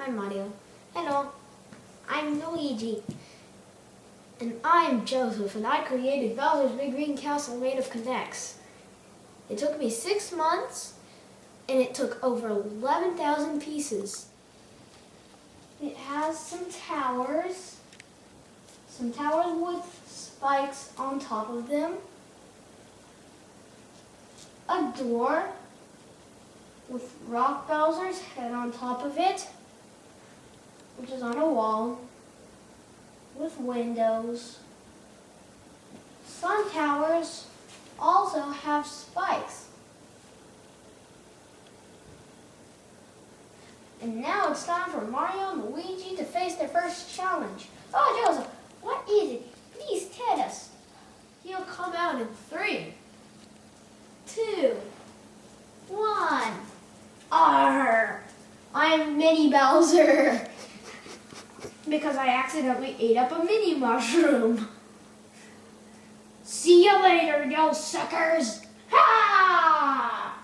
I'm Mario. Hello, I'm Luigi. And I'm Joseph, and I created Bowser's Big Green Castle made of NEX. It took me 6 months, and it took over 11,000 pieces. It has some towers with spikes on top of them, a door with Rock Bowser's head on top of it, which is on a wall, with windows. Some towers also have spikes. And now it's time for Mario and Luigi to face their first challenge. Oh, Joseph, what is it? Please tell us. He'll come out in 3, 2, 1. Arr! I'm Mini Bowser. Because I accidentally ate up a mini mushroom. See you later, you suckers! Ha!